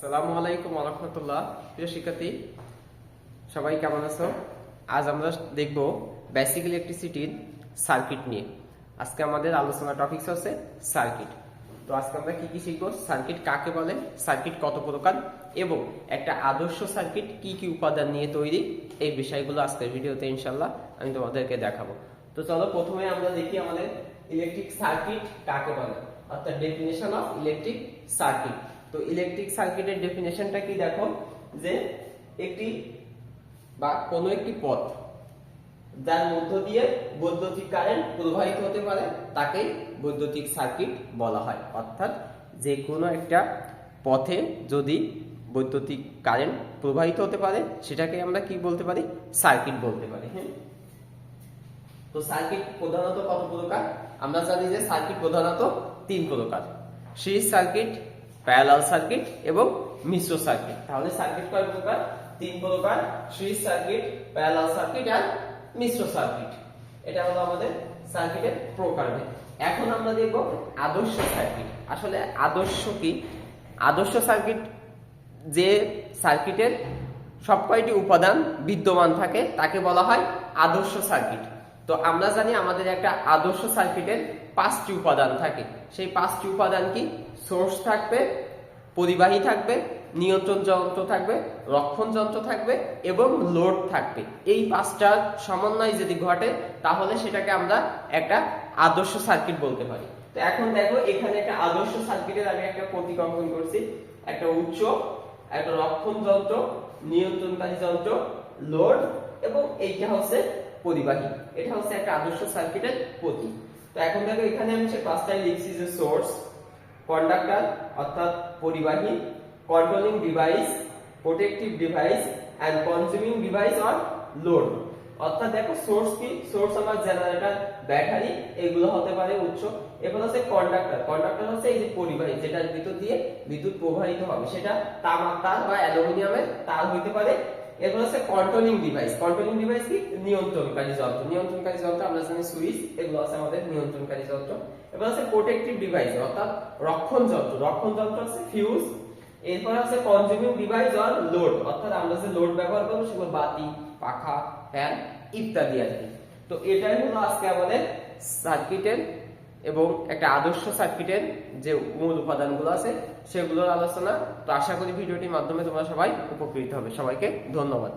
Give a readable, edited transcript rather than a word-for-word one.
আসসালামু আলাইকুম ওয়া রাহমাতুল্লাহ। প্রিয় শিক্ষার্থী, সবাই কেমন আছো? আজ আমরা দেখব বেসিক ইলেকট্রিসিটির সার্কিট নিয়ে। আজকে আমাদের আলোচনা টপিকস হচ্ছে সার্কিট। তো আজকে আমরা কি কি শিখব? সার্কিট কাকে বলে, সার্কিট কত প্রকার এবং একটা আদর্শ সার্কিট কি কি উপাদান নিয়ে তৈরি, এই বিষয়গুলো আজকের ভিডিওতে ইনশাআল্লাহ আমি তোমাদেরকে দেখাবো। তো চলো প্রথমে আমরা দেখি আমাদের ইলেকট্রিক সার্কিট কাকে বলে, অর্থাৎ ডেফিনেশন অফ ইলেকট্রিক সার্কিট। তো ইলেকট্রিক সার্কিটের ডেফিনেশনটা কি দেখো, যে একটি বা কোনো একটি পথ যার মধ্য দিয়ে বৈদ্যুতিক কারেন্ট প্রবাহিত হতে পারে তাকে বৈদ্যুতিক সার্কিট বলা হয়। অর্থাৎ যে কোনো একটা পথে যদি বৈদ্যুতিক কারেন্ট প্রবাহিত হতে পারে সেটাকে আমরা কি বলতে পারি? সার্কিট বলতে পারি। হ্যাঁ, তো সার্কিট প্রধানত কত প্রকার? আমরা জানি যে সার্কিট প্রধানত তিন প্রকার: সিরিজ সার্কিট, প্যারালাল সার্কিট এবং মিশ্র সার্কিট। তাহলে সার্কিট কয় প্রকার? তিন প্রকার: সিরিজ সার্কিট, প্যারালাল সার্কিট আর মিশ্র সার্কিট। এটা হলো আমাদের সার্কিটের প্রকারভেদ। এখন আমরা দেখব আদর্শ সার্কিট। আসলে আদর্শ কি? আদর্শ সার্কিট যে সার্কিটের সব কয়টি উপাদান বিদ্যমান থাকে তাকে বলা হয় আদর্শ সার্কিট। তো আমরা জানি আমাদের একটা আদর্শ সার্কিটের পাঁচটি উপাদান থাকে। সেই পাঁচটি উপাদান কি? সোর্স থাকবে, পরিবাহী থাকবে, নিয়ন্ত্রণ যন্ত্র থাকবে, রক্ষণ যন্ত্র থাকবে এবং লোড থাকবে। এই পাঁচটার সমন্বয় যদি ঘটে তাহলে সেটাকে আমরা একটা আদর্শ সার্কিট বলতে পারি। তো এখন দেখো, এখানে একটা আদর্শ সার্কিটের আমি একটা প্রতীক অঙ্কন করছি। একটা উৎস, একটা রক্ষণ যন্ত্র, নিয়ন্ত্রণকারী যন্ত্র, লোড এবং এইটা হচ্ছে পরিবাহী। এটা হচ্ছে একটা আদর্শ সার্কিটের প্রতীক। তো এখন দেখো, এখানে আমি সে পাঁচটাই লিখছি যে সোর্স, কন্ডাক্টর অর্থাৎ পরিবাহী, controlling device, protective device and consuming device or load. অর্থাৎ দেখো, সোর্স কি? সোর্স আমার জেনারেটর, ব্যাটারি, এগুলো হতে পারে উৎস। এরপর হচ্ছে কন্ডাক্টর। কন্ডাক্টর হচ্ছে এই যে পরিবাহী, যেটার ভিতর দিয়ে বিদ্যুৎ প্রবাহিত হবে, সেটা তামার তার বা অ্যালুমিনিয়ামের তার হইতে পারে। এরপর হচ্ছে কন্ট্রোলিং ডিভাইস। কন্ট্রোলিং ডিভাইস কি? নিয়ন্ত্রণকারী যন্ত্র। নিয়ন্ত্রণকারী যন্ত্র আমরা জানি সুইচ, এগুলো আছে আমাদের নিয়ন্ত্রণকারী যন্ত্র। এরপর হচ্ছে প্রোটেক্টিভ ডিভাইস অর্থাৎ রক্ষণ যন্ত্র। রক্ষণ যন্ত্র হচ্ছে ফিউজ। এরপর হচ্ছে কনজিউমিং ডিভাইস অর লোড, অর্থাৎ আমরা যে লোড ব্যবহার করবো সেগুলো বাতি, পাখা, ফ্যান ইত্যাদি আর কি। তো এটাই হলো আজকে আমাদের সার্কিটের এবং একটা আদর্শ সার্কিটের যে মূল উপাদানগুলো আছে সেগুলোর আলোচনা। তো আশা করি ভিডিওটির মাধ্যমে তোমরা সবাই উপকৃত হবে। সবাইকে ধন্যবাদ।